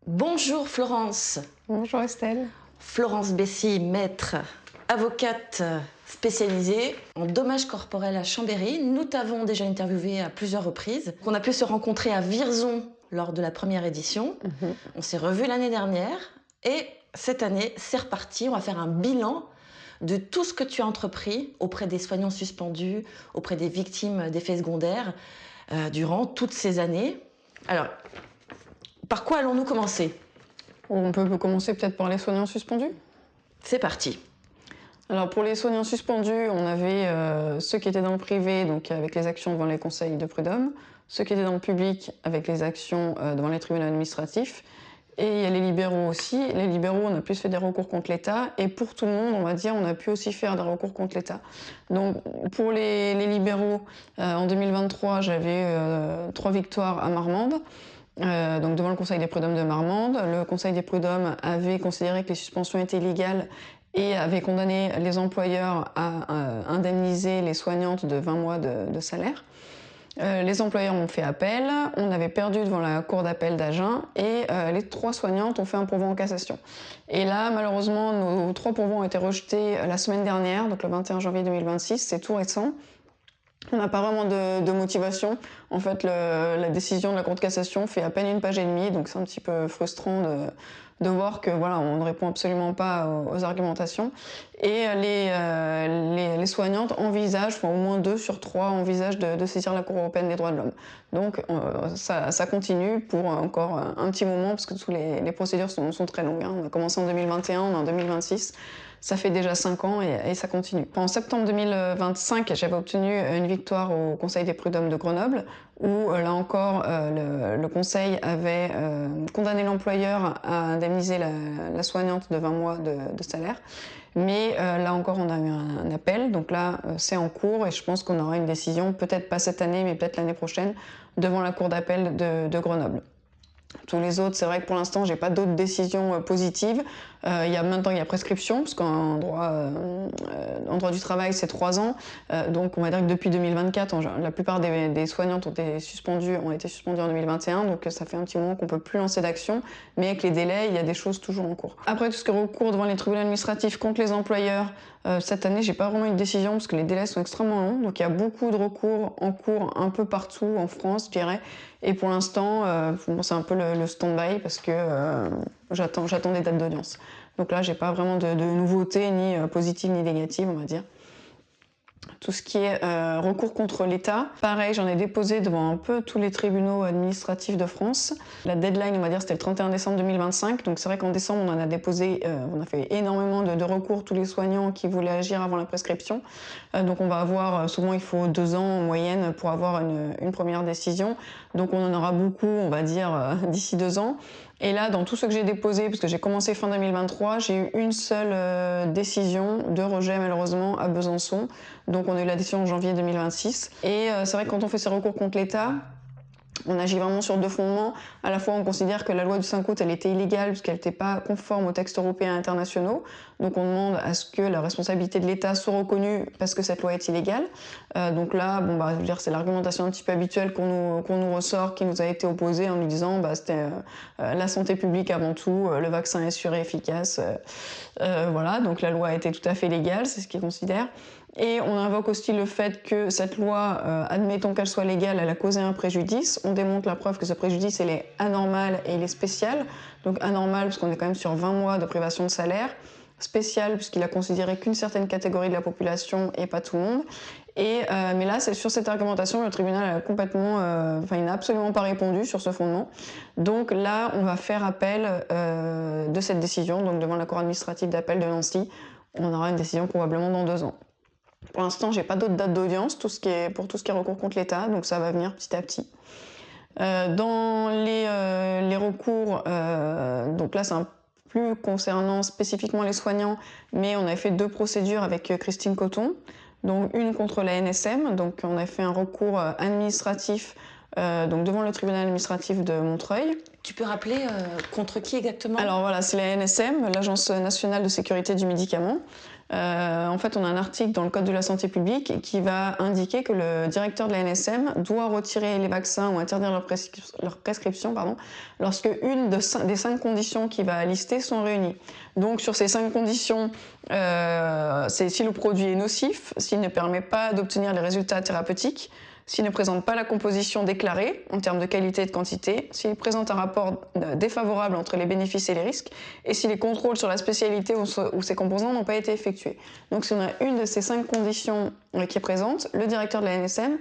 Bonjour Florence. Bonjour Estelle. Florence Bessy, maître, avocate spécialisée en dommages corporels à Chambéry. Nous t'avons déjà interviewé à plusieurs reprises. On a pu se rencontrer à Vierzon lors de la première édition. On s'est revus l'année dernière et cette année, c'est reparti. On va faire un bilan de tout ce que tu as entrepris auprès des soignants suspendus, auprès des victimes d'effets secondaires durant toutes ces années. Alors, par quoi allons-nous commencer ? On peut commencer peut-être par les soignants suspendus. C'est parti. Alors pour les soignants suspendus, on avait ceux qui étaient dans le privé, donc avec les actions devant les conseils de prud'homme, ceux qui étaient dans le public avec les actions devant les tribunaux administratifs, et il y a les libéraux aussi. Les libéraux, on a plus fait des recours contre l'État, et pour tout le monde, on va dire, on a pu aussi faire des recours contre l'État. Donc pour les libéraux, en 2023, j'avais 3 victoires à Marmande. Donc devant le Conseil des prud'hommes de Marmande, le Conseil des prud'hommes avait considéré que les suspensions étaient illégales et avait condamné les employeurs à indemniser les soignantes de 20 mois de salaire. Les employeurs ont fait appel, on avait perdu devant la cour d'appel d'Agen et les 3 soignantes ont fait un pourvoi en cassation. Et là, malheureusement, nos 3 pourvois ont été rejetés la semaine dernière, donc le 21 janvier 2026, c'est tout récent. On n'a pas vraiment de motivation. En fait, la décision de la Cour de cassation fait à peine 1 page et demie, donc c'est un petit peu frustrant de voir que voilà, on ne répond absolument pas aux argumentations. Et les soignantes envisagent, enfin au moins 2 sur 3 envisagent de saisir la Cour européenne des droits de l'homme. Donc ça continue pour encore un petit moment, parce que les procédures sont très longues. On a commencé en 2021, on est en 2026. Ça fait déjà 5 ans et ça continue. En septembre 2025, j'avais obtenu une victoire au Conseil des prud'hommes de Grenoble, où là encore, le Conseil avait condamné l'employeur à indemniser la soignante de 20 mois de salaire. Mais là encore, on a eu un appel, donc là, c'est en cours et je pense qu'on aura une décision, peut-être pas cette année, mais peut-être l'année prochaine, devant la Cour d'appel de Grenoble. Tous les autres, c'est vrai que pour l'instant, j'ai pas d'autres décisions positives. Maintenant, il y a prescription, parce qu'en droit du travail, c'est 3 ans. Donc, on va dire que depuis 2024, la plupart des soignantes ont été suspendues en 2021. Donc, ça fait un petit moment qu'on peut plus lancer d'action. Mais avec les délais, il y a des choses toujours en cours. Après, tout ce qui est recours devant les tribunaux administratifs contre les employeurs, cette année, j'ai pas vraiment une décision, parce que les délais sont extrêmement longs. Donc, il y a beaucoup de recours en cours un peu partout en France, je dirais. Et pour l'instant, c'est un peu le stand-by parce que j'attends des dates d'audience. Donc là, j'ai pas vraiment de nouveautés, ni positives ni négatives, on va dire. Tout ce qui est recours contre l'État, pareil, j'en ai déposé devant un peu tous les tribunaux administratifs de France. La deadline, on va dire, c'était le 31 décembre 2025. Donc c'est vrai qu'en décembre, on en a déposé, on a fait énormément de recours, tous les soignants qui voulaient agir avant la prescription. Donc on va avoir, souvent il faut 2 ans en moyenne pour avoir une première décision. Donc on en aura beaucoup, on va dire, d'ici 2 ans. Et là, dans tout ce que j'ai déposé, parce que j'ai commencé fin 2023, j'ai eu une seule décision de rejet, malheureusement, à Besançon. Donc on a eu la décision en janvier 2026. Et c'est vrai que quand on fait ces recours contre l'État, on agit vraiment sur 2 fondements. À la fois, on considère que la loi du 5 août, elle était illégale puisqu'elle n'était pas conforme aux textes européens et internationaux. Donc on demande à ce que la responsabilité de l'État soit reconnue parce que cette loi est illégale. Donc là, je veux dire, c'est l'argumentation un petit peu habituelle qu'on nous ressort, qui nous a été opposée en nous disant c'était la santé publique avant tout, le vaccin est sûr et efficace. Voilà, donc la loi a été tout à fait légale, c'est ce qu'ils considèrent. Et on invoque aussi le fait que cette loi, admettons qu'elle soit légale, elle a causé un préjudice. On démontre la preuve que ce préjudice, il est anormal et il est spécial. Donc anormal parce qu'on est quand même sur 20 mois de privation de salaire. Spécial puisqu'il a considéré qu'une certaine catégorie de la population et pas tout le monde. Mais là, c'est sur cette argumentation, le tribunal a complètement, il n'a absolument pas répondu sur ce fondement. Donc là, on va faire appel de cette décision, donc devant la Cour administrative d'appel de Nancy. On aura une décision probablement dans 2 ans. Pour l'instant, j'ai pas d'autres dates d'audience, pour tout ce qui est recours contre l'État, donc ça va venir petit à petit. Dans les recours, donc là c'est un plus concernant spécifiquement les soignants, mais on a fait 2 procédures avec Christine Coton, donc une contre la NSM, donc on a fait un recours administratif donc devant le tribunal administratif de Montreuil, Tu peux rappeler contre qui exactement? Alors voilà, c'est la ANSM, l'Agence nationale de sécurité du médicament. En fait, on a un article dans le Code de la santé publique qui va indiquer que le directeur de la ANSM doit retirer les vaccins ou interdire leur prescription lorsque une des 5 conditions qu'il va lister sont réunies. Donc sur ces 5 conditions, c'est si le produit est nocif, s'il ne permet pas d'obtenir les résultats thérapeutiques, s'il ne présente pas la composition déclarée en termes de qualité et de quantité, s'il présente un rapport défavorable entre les bénéfices et les risques, et si les contrôles sur la spécialité ou ses composants n'ont pas été effectués. Donc si on a une de ces 5 conditions qui est présente, le directeur de la NSM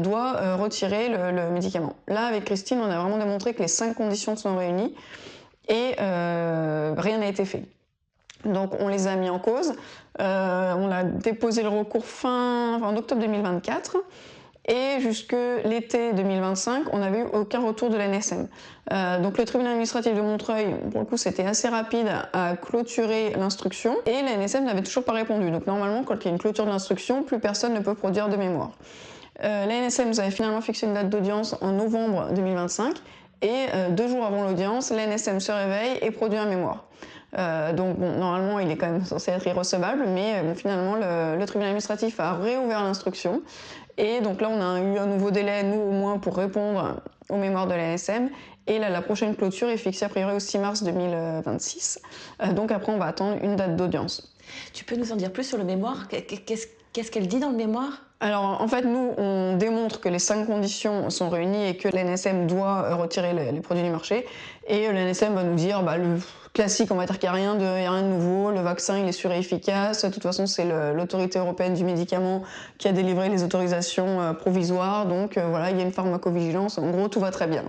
doit retirer le médicament. Là, avec Christine, on a vraiment démontré que les 5 conditions sont réunies et rien n'a été fait. Donc on les a mis en cause. On a déposé le recours en octobre 2024. Et jusque l'été 2025, on n'avait eu aucun retour de l'ANSM. Donc le tribunal administratif de Montreuil, pour le coup, c'était assez rapide à clôturer l'instruction et l'ANSM n'avait toujours pas répondu. Donc normalement, quand il y a une clôture de l'instruction, plus personne ne peut produire de mémoire. L'ANSM nous avait finalement fixé une date d'audience en novembre 2025 et 2 jours avant l'audience, l'ANSM se réveille et produit un mémoire. Donc bon, normalement il est quand même censé être irrecevable, mais finalement le tribunal administratif a réouvert l'instruction et donc là on a eu un nouveau délai, nous au moins, pour répondre aux mémoires de l'ANSM, et là la prochaine clôture est fixée a priori au 6 mars 2026, donc après on va attendre une date d'audience. Tu peux nous en dire plus sur le mémoire? Qu'est-ce qu'elle dit dans le mémoire? Alors en fait nous on démontre que les 5 conditions sont réunies et que l'ANSM doit retirer les produits du marché, et l'ANSM va nous dire le classique, on va dire qu'il n'y a rien de nouveau, le vaccin il est sûr et efficace, de toute façon c'est l'autorité européenne du médicament qui a délivré les autorisations provisoires, donc voilà, il y a une pharmacovigilance, en gros tout va très bien.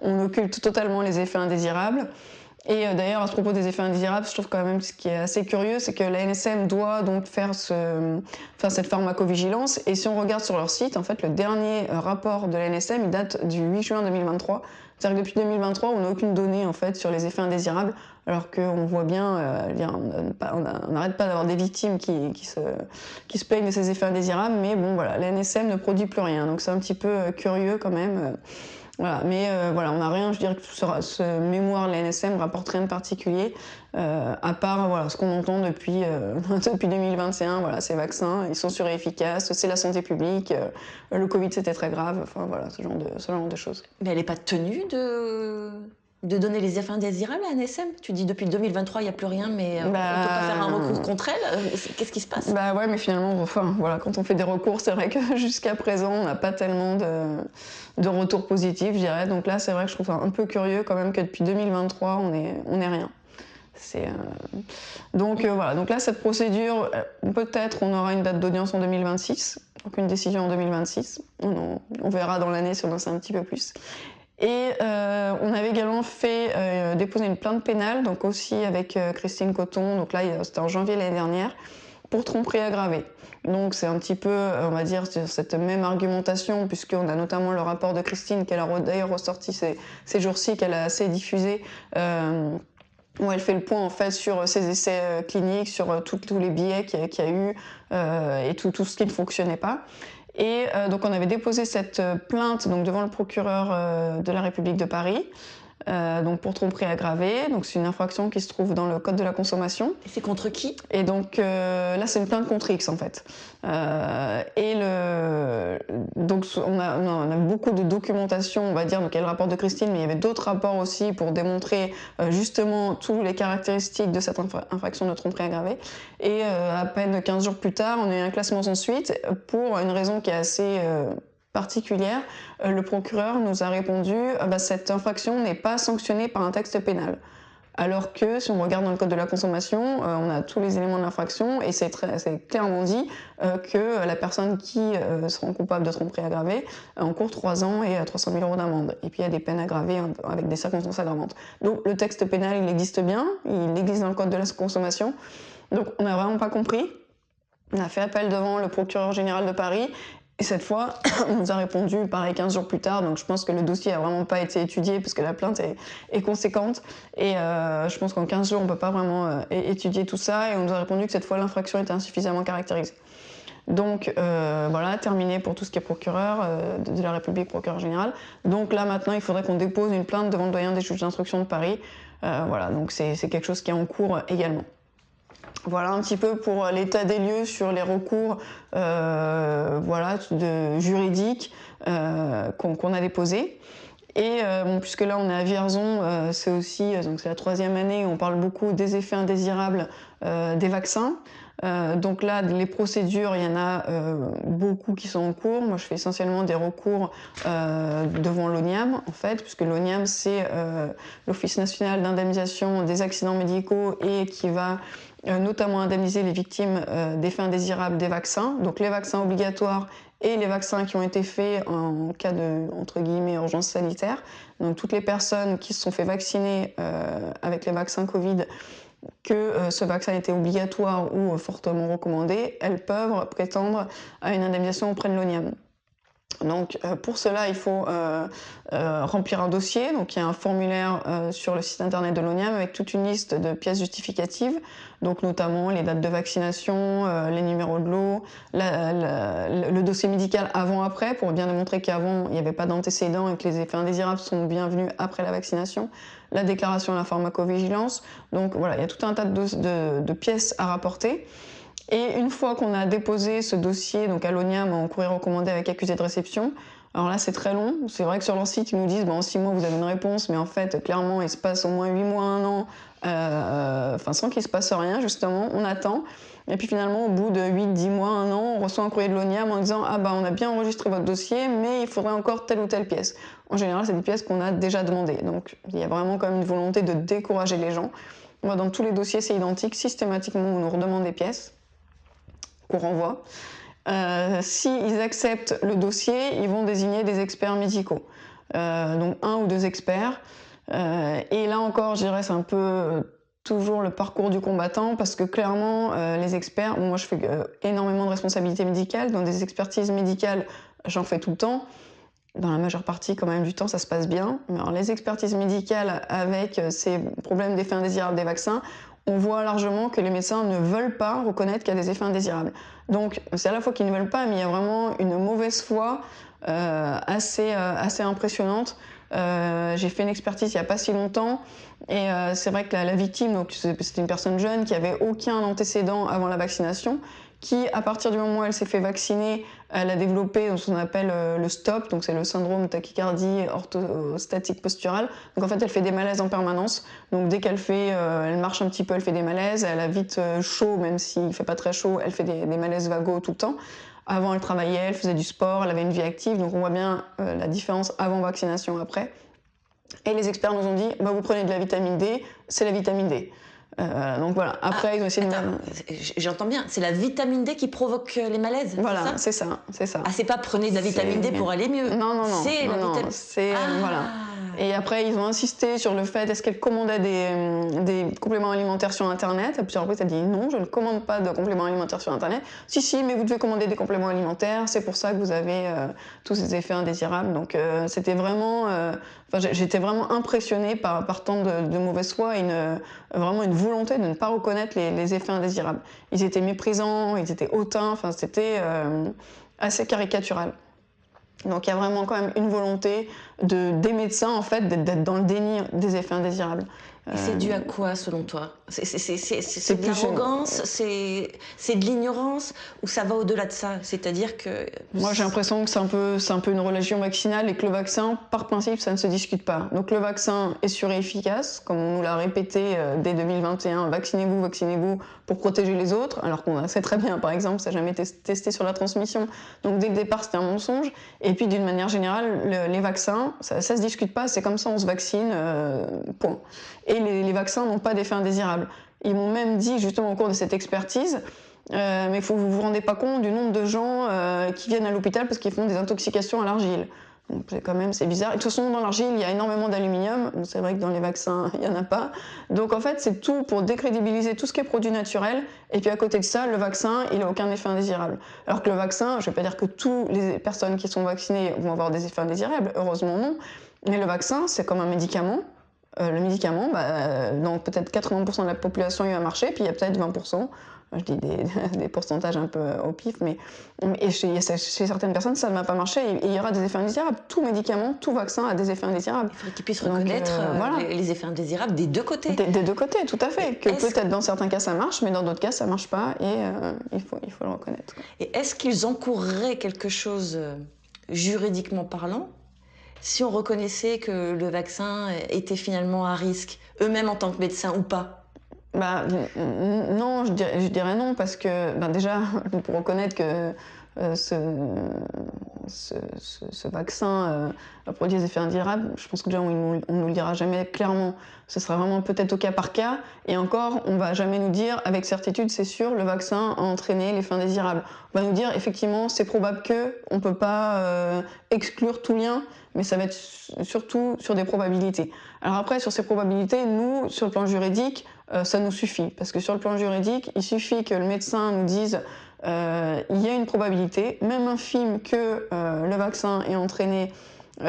On occulte totalement les effets indésirables. Et d'ailleurs, à ce propos des effets indésirables, je trouve quand même ce qui est assez curieux, c'est que l'ANSM doit donc faire cette pharmacovigilance. Et si on regarde sur leur site, en fait, le dernier rapport de l'ANSM, il date du 8 juin 2023. C'est-à-dire que depuis 2023, on n'a aucune donnée en fait sur les effets indésirables, alors qu'on voit bien, on n'arrête pas d'avoir des victimes qui se plaignent de ces effets indésirables, mais bon voilà, l'ANSM ne produit plus rien. Donc c'est un petit peu curieux quand même. Voilà, mais voilà, on n'a rien, je dirais que ce mémoire de l'ANSM rapporte rien de particulier, à part voilà, ce qu'on entend depuis 2021, voilà, ces vaccins, ils sont sûrs et efficaces, c'est la santé publique, le Covid c'était très grave, enfin voilà, ce genre de choses. Mais elle n'est pas tenue de donner les effets indésirables à l'ANSM? Tu dis depuis 2023 il n'y a plus rien, mais on ne peut pas faire un recours contre elle? Qu'est-ce qui se passe? Ouais, mais finalement, voilà, quand on fait des recours, c'est vrai que jusqu'à présent, on n'a pas tellement de retours positifs, je dirais. Donc là, c'est vrai que je trouve ça un peu curieux quand même que depuis 2023, on est rien. Donc voilà, donc là, cette procédure, peut-être on aura une date d'audience en 2026, donc une décision en 2026. On verra dans l'année si on en sait un petit peu plus. Et on avait également déposé une plainte pénale, donc aussi avec Christine Coton, donc là c'était en janvier l'année dernière, pour tromperie aggravée. Donc c'est un petit peu, on va dire, cette même argumentation, puisqu'on a notamment le rapport de Christine qu'elle a d'ailleurs ressorti ces jours-ci, qu'elle a assez diffusé, où elle fait le point en fait sur ses essais cliniques, sur tous les biais qu'il y a eu et tout ce qui ne fonctionnait pas. Et donc on avait déposé cette plainte donc, devant le procureur de la République de Paris, donc pour tromperie aggravée. Donc c'est une infraction qui se trouve dans le Code de la consommation. Et c'est contre qui? Et donc là c'est une plainte contre X en fait. Donc on a beaucoup de documentation, on va dire, donc il y a le rapport de Christine, mais il y avait d'autres rapports aussi pour démontrer justement toutes les caractéristiques de cette infraction de tromperie aggravée. Et à peine 15 jours plus tard, on a eu un classement sans suite pour une raison qui est assez particulière. Le procureur nous a répondu cette infraction n'est pas sanctionnée par un texte pénal. Alors que si on regarde dans le Code de la consommation, on a tous les éléments de l'infraction et c'est clairement dit que la personne qui sera coupable de tromperie aggravée encourt 3 ans et 300 000 € d'amende. Et puis il y a des peines aggravées avec des circonstances aggravantes. Donc le texte pénal, il existe bien, il existe dans le Code de la consommation. Donc on n'a vraiment pas compris. On a fait appel devant le procureur général de Paris. Et cette fois, on nous a répondu, pareil, 15 jours plus tard, donc je pense que le dossier n'a vraiment pas été étudié parce que la plainte est conséquente. Et je pense qu'en 15 jours, on ne peut pas vraiment étudier tout ça. Et on nous a répondu que cette fois, l'infraction était insuffisamment caractérisée. Donc voilà, terminé pour tout ce qui est procureur de la République, procureur général. Donc là maintenant il faudrait qu'on dépose une plainte devant le doyen des juges d'instruction de Paris. Voilà, donc c'est quelque chose qui est en cours également. Voilà un petit peu pour l'état des lieux sur les recours voilà, juridiques qu'on a déposés. Et bon, puisque là on est à Vierzon, c'est aussi donc c'est la 3e année où on parle beaucoup des effets indésirables des vaccins. Donc là, les procédures, il y en a beaucoup qui sont en cours. Moi, je fais essentiellement des recours devant l'ONIAM, en fait, puisque l'ONIAM, c'est l'Office national d'indemnisation des accidents médicaux et qui va notamment indemniser les victimes d'effets indésirables des vaccins. Donc les vaccins obligatoires et les vaccins qui ont été faits en cas de, entre guillemets, urgence sanitaire. Donc toutes les personnes qui se sont fait vacciner avec les vaccins Covid, que ce vaccin était obligatoire ou fortement recommandé, elles peuvent prétendre à une indemnisation auprès de l'ONIAM. Donc pour cela, il faut remplir un dossier. Donc il y a un formulaire sur le site internet de l'ONIAM avec toute une liste de pièces justificatives, donc notamment les dates de vaccination, les numéros de lot, le dossier médical avant-après pour bien démontrer qu'avant il n'y avait pas d'antécédents et que les effets indésirables sont bienvenus après la vaccination, la déclaration à la pharmacovigilance. Donc voilà, il y a tout un tas de pièces à rapporter. Et une fois qu'on a déposé ce dossier donc à l'ONIAM en courrier recommandé avec accusé de réception, alors là c'est très long, c'est vrai que sur leur site ils nous disent en 6 mois vous avez une réponse, mais en fait clairement il se passe au moins 8 mois, 1 an, sans qu'il se passe rien justement, on attend. Et puis finalement au bout de 8-10 mois, 1 an, on reçoit un courrier de l'ONIAM en disant ah bah on a bien enregistré votre dossier mais il faudrait encore telle ou telle pièce. En général c'est des pièces qu'on a déjà demandées, donc il y a vraiment quand même une volonté de décourager les gens. Moi dans tous les dossiers c'est identique, systématiquement on nous redemande des pièces qu'on renvoie. S'ils acceptent le dossier, ils vont désigner des experts médicaux, donc 1 ou 2 experts. Et là encore, je dirais, c'est un peu toujours le parcours du combattant, parce que clairement, les experts, moi je fais énormément de responsabilités médicales, donc des expertises médicales, j'en fais tout le temps. Dans la majeure partie quand même du temps, ça se passe bien. Mais alors, les expertises médicales avec ces problèmes d'effets indésirables des vaccins, on voit largement que les médecins ne veulent pas reconnaître qu'il y a des effets indésirables. Donc c'est à la fois qu'ils ne veulent pas, mais il y a vraiment une mauvaise foi assez impressionnante. J'ai fait une expertise il n'y a pas si longtemps et c'est vrai que la victime, donc c'était une personne jeune qui avait aucun antécédent avant la vaccination, qui à partir du moment où elle s'est fait vacciner, elle a développé ce qu'on appelle le STOP, donc c'est le syndrome tachycardie orthostatique posturale. Donc en fait elle fait des malaises en permanence, donc dès qu'elle elle marche un petit peu, elle fait des malaises, elle a vite chaud, même s'il ne fait pas très chaud, elle fait des malaises vagos tout le temps. Avant elle travaillait, elle faisait du sport, elle avait une vie active, donc on voit bien la différence avant vaccination, après. Et les experts nous ont dit, bah, vous prenez de la vitamine D, c'est la vitamine D. Donc voilà, après ils ont essayé de... J'entends bien, c'est la vitamine D qui provoque les malaises. Voilà, c'est ça. Ah, c'est pas prenez de la vitamine D pour aller mieux. Non. C'est la vitamine D. Voilà. Et après, ils ont insisté sur le fait, est-ce qu'elle commandait des compléments alimentaires sur Internet? À plusieurs reprises, elle a dit non, je ne commande pas de compléments alimentaires sur Internet. Si, mais vous devez commander des compléments alimentaires, c'est pour ça que vous avez tous ces effets indésirables. Donc c'était vraiment... j'étais vraiment impressionnée par tant de mauvaise foi et vraiment une volonté de ne pas reconnaître les effets indésirables. Ils étaient méprisants, ils étaient hautains, c'était assez caricatural. Donc il y a vraiment quand même une volonté des médecins en fait d'être dans le déni des effets indésirables. Et c'est dû à quoi selon toi? C'est de l'arrogance, c'est de l'ignorance, ou ça va au-delà de ça? C'est-à-dire que... Moi j'ai l'impression que c'est un peu une religion vaccinale et que le vaccin, par principe, ça ne se discute pas. Donc le vaccin est sûr et efficace, comme on nous l'a répété dès 2021, vaccinez-vous pour protéger les autres, alors qu'on sait très bien, par exemple, ça n'a jamais été testé sur la transmission. Donc dès le départ c'était un mensonge. Et puis d'une manière générale, les vaccins, ça se discute pas, c'est comme ça on se vaccine, point. Et les vaccins n'ont pas d'effet indésirable. Ils m'ont même dit, justement au cours de cette expertise, mais vous vous rendez pas compte du nombre de gens qui viennent à l'hôpital parce qu'ils font des intoxications à l'argile. Donc c'est bizarre. Et de toute façon, dans l'argile, il y a énormément d'aluminium. Bon, c'est vrai que dans les vaccins, il n'y en a pas. Donc en fait, c'est tout pour décrédibiliser tout ce qui est produit naturel. Et puis à côté de ça, le vaccin, il n'a aucun effet indésirable. Alors que le vaccin, je ne vais pas dire que toutes les personnes qui sont vaccinées vont avoir des effets indésirables, heureusement non. Mais le vaccin, c'est comme un médicament. le médicament, dans peut-être 80% de la population, il va marcher, puis il y a peut-être 20%, je dis des pourcentages un peu au pif, et chez certaines personnes, ça ne va pas marcher, et il y aura des effets indésirables. Tout médicament, tout vaccin a des effets indésirables. Il faudrait qu'ils puissent reconnaître les effets indésirables des deux côtés. Des deux côtés, tout à fait. Que peut-être dans certains cas ça marche, mais dans d'autres cas ça ne marche pas, et il faut le reconnaître. Et est-ce qu'ils encourraient quelque chose juridiquement parlant si on reconnaissait que le vaccin était finalement à risque, eux-mêmes en tant que médecins ou pas? Non, je dirais non, parce que déjà, pour reconnaître que ce vaccin produit des effets indésirables, je pense que déjà on nous le dira jamais clairement. Ce sera vraiment peut-être au cas par cas, et encore, on va jamais nous dire avec certitude, c'est sûr, le vaccin a entraîné l'effet indésirable. On va nous dire effectivement, c'est probable que, on peut pas exclure tout lien, mais ça va être surtout sur des probabilités. Alors après, sur ces probabilités, nous, sur le plan juridique, ça nous suffit, parce que sur le plan juridique, il suffit que le médecin nous dise il y a une probabilité, même infime, que le vaccin ait entraîné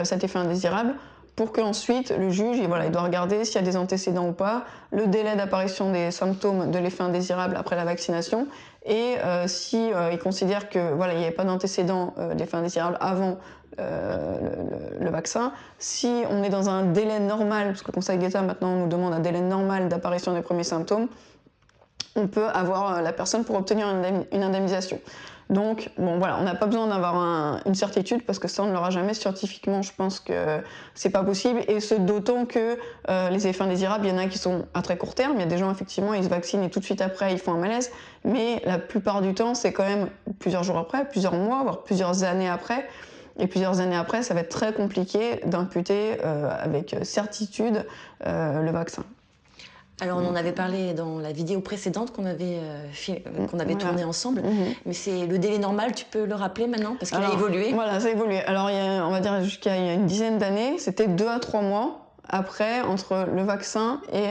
cet effet indésirable, pour qu'ensuite le juge il doit regarder s'il y a des antécédents ou pas, le délai d'apparition des symptômes de l'effet indésirable après la vaccination, et si il considère que il n'y avait pas d'antécédent d'effet indésirable avant le vaccin, si on est dans un délai normal, parce que le Conseil d'État maintenant nous demande un délai normal d'apparition des premiers symptômes, on peut avoir la personne pour obtenir une indemnisation. Donc, on n'a pas besoin d'avoir une certitude, parce que ça, on ne l'aura jamais scientifiquement. Je pense que c'est pas possible, et ce d'autant que les effets indésirables, il y en a qui sont à très court terme. Il y a des gens, effectivement, ils se vaccinent et tout de suite après, ils font un malaise. Mais la plupart du temps, c'est quand même plusieurs jours après, plusieurs mois, voire plusieurs années après. Et plusieurs années après, ça va être très compliqué d'imputer avec certitude le vaccin. Alors on en avait parlé dans la vidéo précédente qu'on avait tournée ensemble, mais c'est le délai normal, tu peux le rappeler maintenant, parce qu'il a évolué. Voilà, ça a évolué. Alors on va dire jusqu'à il y a une dizaine d'années, c'était 2 à 3 mois après, entre le vaccin et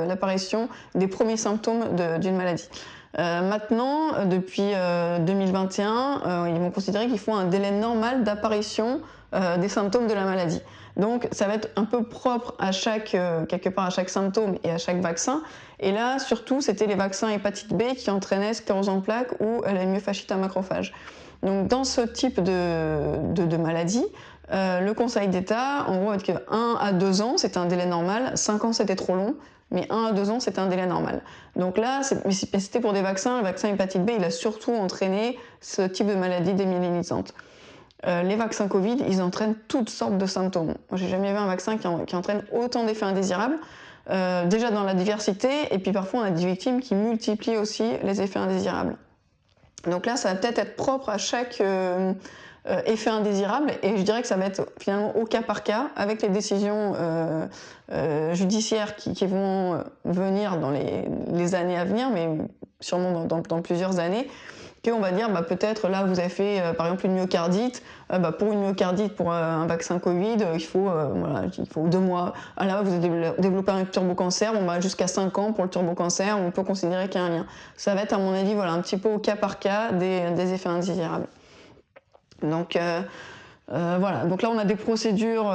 l'apparition des premiers symptômes d'une maladie. Maintenant, depuis 2021, ils vont considérer qu'il faut un délai normal d'apparition des symptômes de la maladie. Donc ça va être un peu propre à quelque part à chaque symptôme et à chaque vaccin. Et là, surtout, c'était les vaccins hépatite B qui entraînaient sclérose en plaques ou la myofasciite à macrophage. Donc dans ce type de maladie, le Conseil d'État, en gros, avec 1 à 2 ans, c'était un délai normal, 5 ans c'était trop long, mais 1 à 2 ans c'était un délai normal. Donc là, c'était pour des vaccins, le vaccin hépatite B, il a surtout entraîné ce type de maladie démyélinisante. Les vaccins Covid, ils entraînent toutes sortes de symptômes. Moi, j'ai jamais vu un vaccin qui entraîne autant d'effets indésirables. Déjà dans la diversité, et puis parfois on a des victimes qui multiplient aussi les effets indésirables. Donc là, ça va peut-être être propre à chaque effet indésirable, et je dirais que ça va être finalement au cas par cas, avec les décisions judiciaires qui vont venir dans les années à venir, mais sûrement dans plusieurs années, qu'on va dire peut-être là vous avez fait par exemple une myocardite, pour une myocardite pour un vaccin Covid, il faut 2 mois. Là vous avez développé un turbocancer, jusqu'à 5 ans pour le turbocancer, on peut considérer qu'il y a un lien. Ça va être à mon avis un petit peu au cas par cas des effets indésirables. Donc donc là on a des procédures,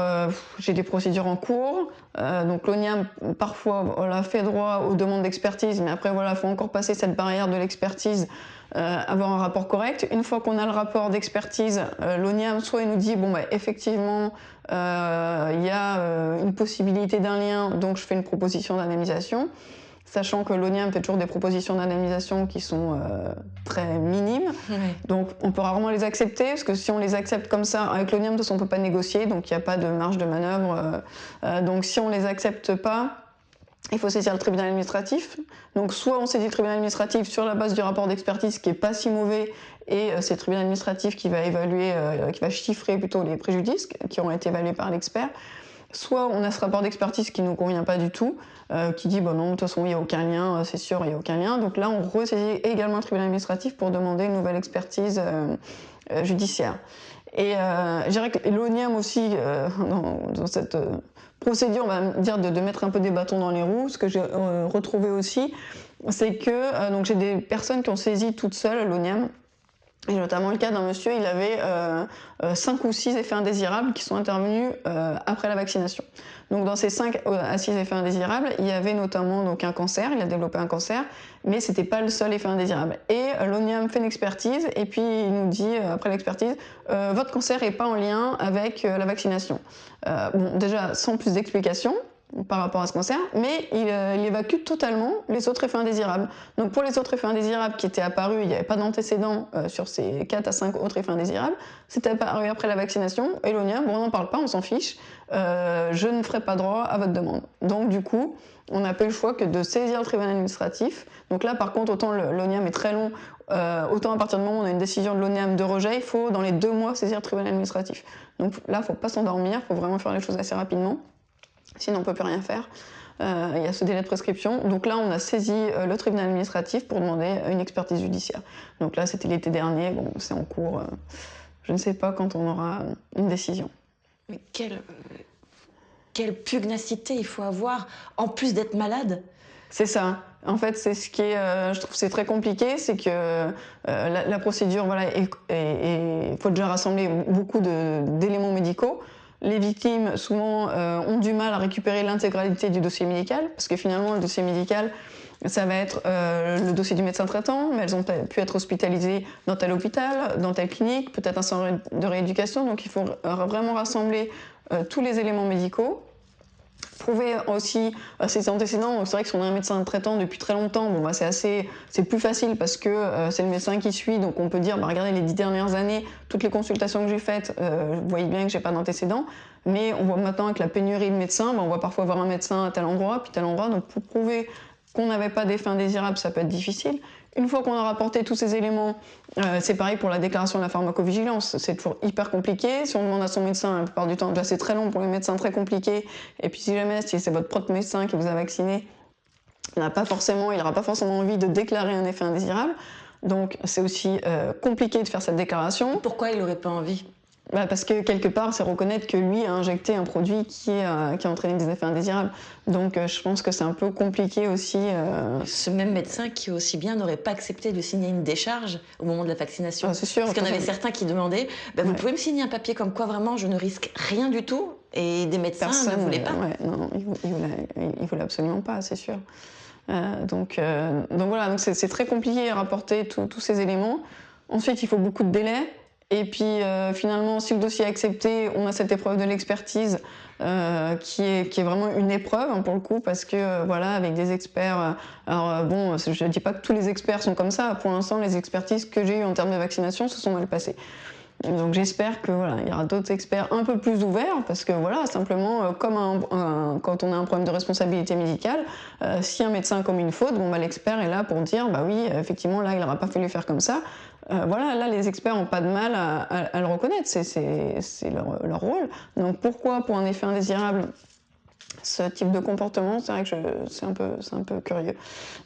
j'ai des procédures en cours, donc l'ONIAM parfois fait droit aux demandes d'expertise, mais après il faut encore passer cette barrière de l'expertise, avoir un rapport correct. Une fois qu'on a le rapport d'expertise, l'ONIAM soit il nous dit effectivement il y a une possibilité d'un lien, donc je fais une proposition d'indemnisation. Sachant que l'ONIAM fait toujours des propositions d'indemnisation qui sont très minimes. Ouais. Donc on peut rarement les accepter, parce que si on les accepte comme ça, avec l'ONIAM, de toute façon, on ne peut pas négocier, donc il n'y a pas de marge de manœuvre. Donc si on ne les accepte pas, il faut saisir le tribunal administratif. Donc soit on saisit le tribunal administratif sur la base du rapport d'expertise qui n'est pas si mauvais, et c'est le tribunal administratif qui va évaluer, qui va chiffrer plutôt les préjudices qui ont été évalués par l'expert. Soit on a ce rapport d'expertise qui ne nous convient pas du tout, qui dit non, de toute façon il n'y a aucun lien, c'est sûr, il n'y a aucun lien. Donc là on ressaisit également le tribunal administratif pour demander une nouvelle expertise judiciaire. Et je dirais que l'ONIAM aussi, dans cette procédure, on va dire de mettre un peu des bâtons dans les roues. Ce que j'ai retrouvé aussi, c'est que donc j'ai des personnes qui ont saisi toutes seules l'ONIAM Et notamment le cas d'un monsieur, il avait 5 ou 6 effets indésirables qui sont intervenus après la vaccination. Donc dans ces 5 à 6 effets indésirables, il y avait notamment donc, un cancer, il a développé un cancer, mais ce n'était pas le seul effet indésirable. Et l'ONIAM fait une expertise, et puis il nous dit, après l'expertise, votre cancer n'est pas en lien avec la vaccination. Bon, déjà, sans plus d'explications, par rapport à ce cancer, mais il évacue totalement les autres effets indésirables. Donc pour les autres effets indésirables qui étaient apparus, il n'y avait pas d'antécédent sur ces 4 à 5 autres effets indésirables, c'était apparu après la vaccination, et l'ONIAM, bon on n'en parle pas, on s'en fiche, je ne ferai pas droit à votre demande. Donc du coup, on n'a pas eu le choix que de saisir le tribunal administratif. Donc là par contre, autant l'ONIAM est très long, autant à partir du moment où on a une décision de l'ONIAM de rejet, il faut dans les 2 mois saisir le tribunal administratif. Donc là, il ne faut pas s'endormir, il faut vraiment faire les choses assez rapidement. Sinon on ne peut plus rien faire. Il y a ce délai de prescription. Donc là, on a saisi le tribunal administratif pour demander une expertise judiciaire. Donc là, c'était l'été dernier. Bon, c'est en cours. Je ne sais pas quand on aura une décision. Mais quelle pugnacité il faut avoir, en plus d'être malade. C'est ça. En fait, c'est ce qui est, je trouve, c'est très compliqué, c'est que la procédure, voilà, il faut déjà rassembler beaucoup d'éléments médicaux. Les victimes, souvent, ont du mal à récupérer l'intégralité du dossier médical, parce que finalement, le dossier médical, ça va être le dossier du médecin traitant, mais elles ont pu être hospitalisées dans tel hôpital, dans telle clinique, peut-être un centre de rééducation, donc il faut vraiment rassembler tous les éléments médicaux. Prouver aussi ses antécédents. C'est vrai que si on a un médecin traitant depuis très longtemps, bon, bah, c'est plus facile parce que c'est le médecin qui suit, donc on peut dire, bah, regardez les 10 dernières années, toutes les consultations que j'ai faites, vous voyez bien que j'ai pas d'antécédents. Mais on voit maintenant avec la pénurie de médecins, bah, on va parfois voir un médecin à tel endroit, puis tel endroit, donc pour prouver qu'on n'avait pas d'effets indésirables, ça peut être difficile. Une fois qu'on a rapporté tous ces éléments, c'est pareil pour la déclaration de la pharmacovigilance, c'est toujours hyper compliqué. Si on demande à son médecin, la plupart du temps, déjà c'est très long pour les médecins, très compliqué. Et puis si jamais c'est votre propre médecin qui vous a vacciné, il n'aura pas forcément envie de déclarer un effet indésirable. Donc c'est aussi compliqué de faire cette déclaration. Pourquoi il n'aurait pas envie ? Parce que quelque part, c'est reconnaître que lui a injecté un produit qui a entraîné des effets indésirables. Donc je pense que c'est un peu compliqué aussi. Ce même médecin qui aussi bien n'aurait pas accepté de signer une décharge au moment de la vaccination. C'est sûr. Parce qu'il y en avait certains qui demandaient vous pouvez me signer un papier comme quoi vraiment je ne risque rien du tout, et des médecins ne voulaient pas. Non, ils voulaient absolument pas, c'est sûr. Donc voilà, donc c'est très compliqué à rapporter tous ces éléments. Ensuite, il faut beaucoup de délais. Et puis finalement, si le dossier est accepté, on a cette épreuve de l'expertise qui est vraiment une épreuve hein, pour le coup, parce que voilà, avec des experts. Alors bon, je ne dis pas que tous les experts sont comme ça. Pour l'instant, les expertises que j'ai eues en termes de vaccination se sont mal passées. Donc j'espère que voilà, il y aura d'autres experts un peu plus ouverts, parce que voilà, simplement comme quand on a un problème de responsabilité médicale, si un médecin commet une faute, bon bah l'expert est là pour dire bah oui, effectivement là il n'aura pas fallu faire comme ça. Voilà, là les experts n'ont pas de mal à le reconnaître, c'est leur rôle. Donc pourquoi pour un effet indésirable ce type de comportement, c'est vrai que c'est un peu curieux.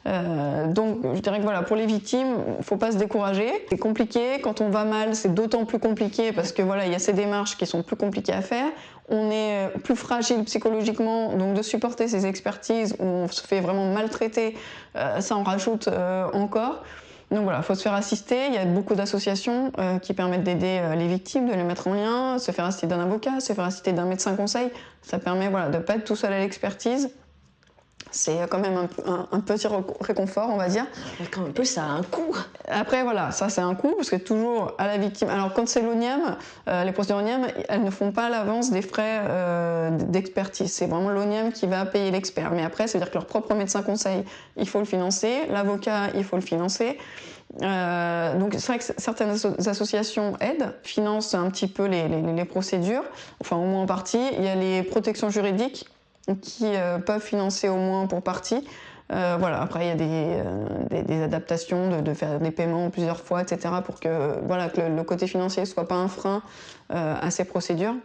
Donc je dirais que voilà, pour les victimes, il ne faut pas se décourager. C'est compliqué, quand on va mal, c'est d'autant plus compliqué parce que voilà, il y a ces démarches qui sont plus compliquées à faire. On est plus fragile psychologiquement, donc de supporter ces expertises où on se fait vraiment maltraiter, ça en rajoute encore. Donc voilà, il faut se faire assister. Il y a beaucoup d'associations qui permettent d'aider les victimes, de les mettre en lien, se faire assister d'un avocat, se faire assister d'un médecin conseil. Ça permet voilà, de ne pas être tout seul à l'expertise. C'est quand même un petit réconfort, on va dire. Quand même, ça a un coût. Après, voilà, ça c'est un coût, parce que toujours à la victime. Alors, quand c'est l'ONIAM, les procédures ONIAM, elles ne font pas l'avance des frais d'expertise. C'est vraiment l'ONIAM qui va payer l'expert. Mais après, ça veut dire que leur propre médecin conseil, il faut le financer. L'avocat, il faut le financer. Donc c'est vrai que certaines associations aident, financent un petit peu les procédures, enfin au moins en partie. Il y a les protections juridiques qui peuvent financer au moins pour partie. Voilà. Après, il y a des adaptations, de faire des paiements plusieurs fois, etc. pour que, voilà, que le côté financier ne soit pas un frein à ces procédures.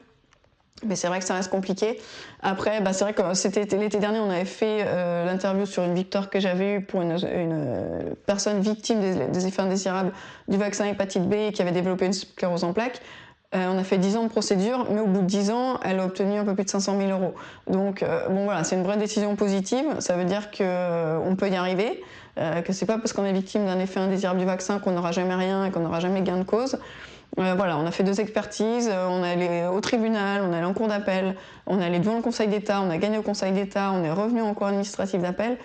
Mais c'est vrai que ça reste compliqué. Après, c'est vrai que l'été dernier, on avait fait l'interview sur une victoire que j'avais eue pour une personne victime des effets indésirables du vaccin hépatite B qui avait développé une sclérose en plaques. On a fait 10 ans de procédure, mais au bout de 10 ans, elle a obtenu un peu plus de 500 000 euros. Donc, bon voilà, c'est une vraie décision positive. Ça veut dire qu'on peut y arriver, que c'est pas parce qu'on est victime d'un effet indésirable du vaccin qu'on n'aura jamais rien et qu'on n'aura jamais gain de cause. Voilà, on a fait 2 expertises, on est allé au tribunal, on est allé en cour d'appel, on est allé devant le Conseil d'État, on a gagné au Conseil d'État, on est revenu en cour administrative d'appel.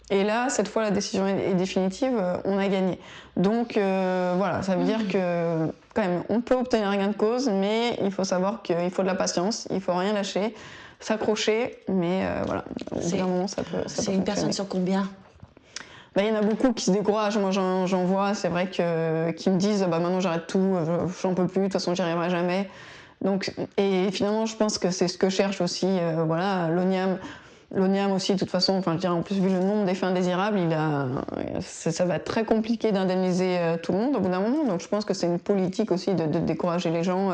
Et là, cette fois, la décision est définitive, on a gagné. Donc voilà, ça veut dire que quand même, on peut obtenir un gain de cause, mais il faut savoir qu'il faut de la patience, il faut rien lâcher, s'accrocher, mais voilà, au bout d'un moment, ça peut C'est une personne sur combien? Il y en a beaucoup qui se découragent, moi j'en vois, c'est vrai qui me disent maintenant j'arrête tout, j'en peux plus, de toute façon j'y arriverai jamais. Donc, et finalement je pense que c'est ce que cherche aussi voilà, l'ONIAM aussi, de toute façon, enfin, je dirais, en plus, vu le nombre d'effets indésirables, ça va être très compliqué d'indemniser tout le monde au bout d'un moment. Donc je pense que c'est une politique aussi de décourager les gens.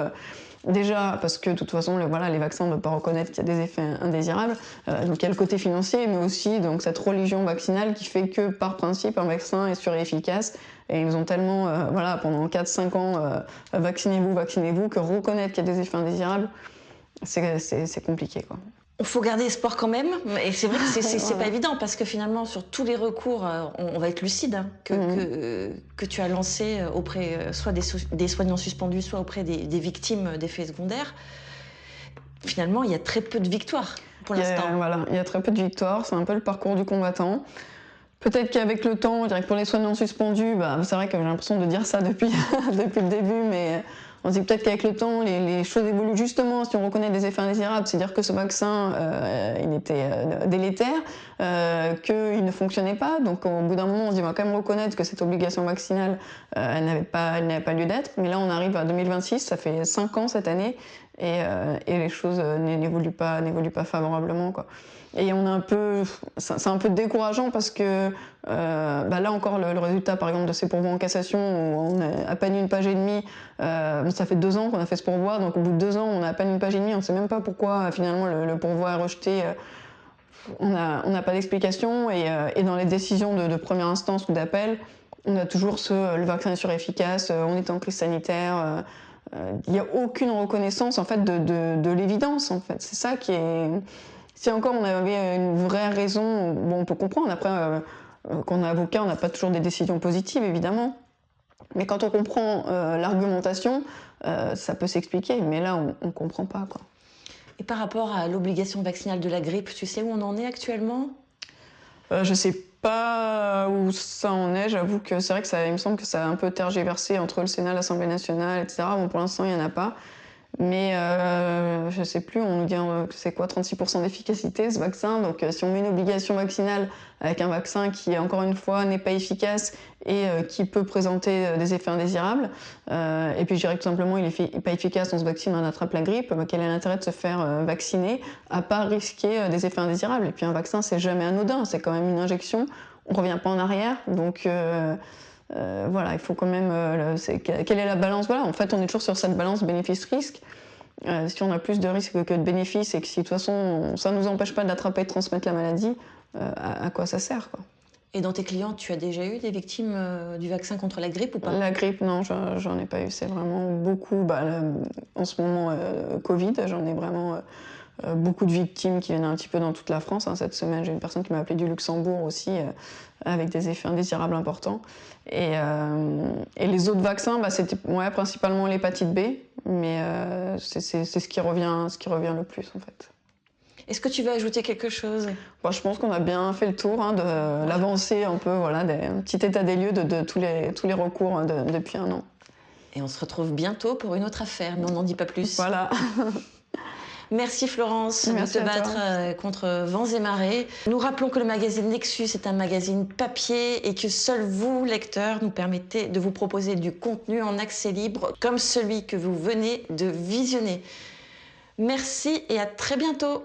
Déjà parce que de toute façon, les vaccins ne peuvent pas reconnaître qu'il y a des effets indésirables. Donc il y a le côté financier, mais aussi donc, cette religion vaccinale qui fait que par principe, un vaccin est sûr et efficace. Et ils ont tellement, voilà, pendant 4-5 ans, vaccinez-vous, que reconnaître qu'il y a des effets indésirables, c'est compliqué, quoi. Il faut garder espoir quand même, et c'est vrai que c'est pas évident, parce que finalement, sur tous les recours, on va être lucide, hein, que tu as lancé auprès soit des soignants suspendus, soit auprès des victimes d'effets secondaires. Finalement, il y a très peu de victoires pour l'instant. Voilà, il y a très peu de victoires, c'est un peu le parcours du combattant. Peut-être qu'avec le temps, je dirais que pour les soignants suspendus, c'est vrai que j'ai l'impression de dire ça depuis le début, mais on se dit peut-être qu'avec le temps, les choses évoluent justement si on reconnaît des effets indésirables, c'est-à-dire que ce vaccin, il était délétère, qu'il ne fonctionnait pas. Donc au bout d'un moment, on se dit on va quand même reconnaître que cette obligation vaccinale, elle n'avait pas lieu d'être. Mais là, on arrive à 2026, ça fait 5 ans cette année, et les choses n'évoluent pas favorablement, quoi. Et c'est un peu décourageant parce que là encore le résultat par exemple de ces pourvois en cassation où on a à peine une page et demie, ça fait 2 ans qu'on a fait ce pourvoi, donc au bout de 2 ans on a à peine une page et demie, on ne sait même pas pourquoi finalement le pourvoi est rejeté, on n'a pas d'explication, et dans les décisions de première instance ou d'appel, on a toujours le vaccin est sûr et efficace, on est en crise sanitaire, il n'y a aucune reconnaissance en fait de l'évidence en fait, c'est ça qui est... Si encore on avait une vraie raison, bon, on peut comprendre. Après, quand on est avocat, on n'a pas toujours des décisions positives, évidemment. Mais quand on comprend l'argumentation, ça peut s'expliquer. Mais là, on ne comprend pas, quoi. Et par rapport à l'obligation vaccinale de la grippe, tu sais où on en est actuellement ? Je ne sais pas où ça en est. J'avoue que c'est vrai que il me semble que ça a un peu tergiversé entre le Sénat, l'Assemblée nationale, etc. Bon, pour l'instant, il n'y en a pas. Mais je ne sais plus, on nous dit que c'est quoi, 36% d'efficacité ce vaccin. Donc si on met une obligation vaccinale avec un vaccin qui, encore une fois, n'est pas efficace et qui peut présenter des effets indésirables, et puis je dirais que tout simplement il n'est pas efficace, on se vaccine, on attrape la grippe, quel est l'intérêt de se faire vacciner à pas risquer des effets indésirables? Et puis un vaccin, c'est jamais anodin, c'est quand même une injection, on ne revient pas en arrière. Donc voilà, il faut quand même... quelle est la balance? Voilà, en fait, on est toujours sur cette balance bénéfice-risque. Si on a plus de risques que de bénéfices et que si de toute façon ça ne nous empêche pas d'attraper et de transmettre la maladie, à quoi ça sert, quoi? Et dans tes clients, tu as déjà eu des victimes du vaccin contre la grippe ou pas ? La grippe, non, j'en ai pas eu. C'est vraiment beaucoup... en ce moment, Covid, j'en ai vraiment... beaucoup de victimes qui viennent un petit peu dans toute la France. Hein. Cette semaine, j'ai une personne qui m'a appelé du Luxembourg aussi, avec des effets indésirables importants. Et les autres vaccins, c'était principalement l'hépatite B, mais c'est ce qui revient le plus en fait. Est-ce que tu veux ajouter quelque chose ? Je pense qu'on a bien fait le tour de l'avancée un peu, un petit état des lieux de tous les recours depuis 1 an. Et on se retrouve bientôt pour une autre affaire, mais on n'en dit pas plus. Voilà. Merci Florence de te battre contre vents et marées. Nous rappelons que le magazine Nexus est un magazine papier et que seuls vous, lecteurs, nous permettez de vous proposer du contenu en accès libre comme celui que vous venez de visionner. Merci et à très bientôt.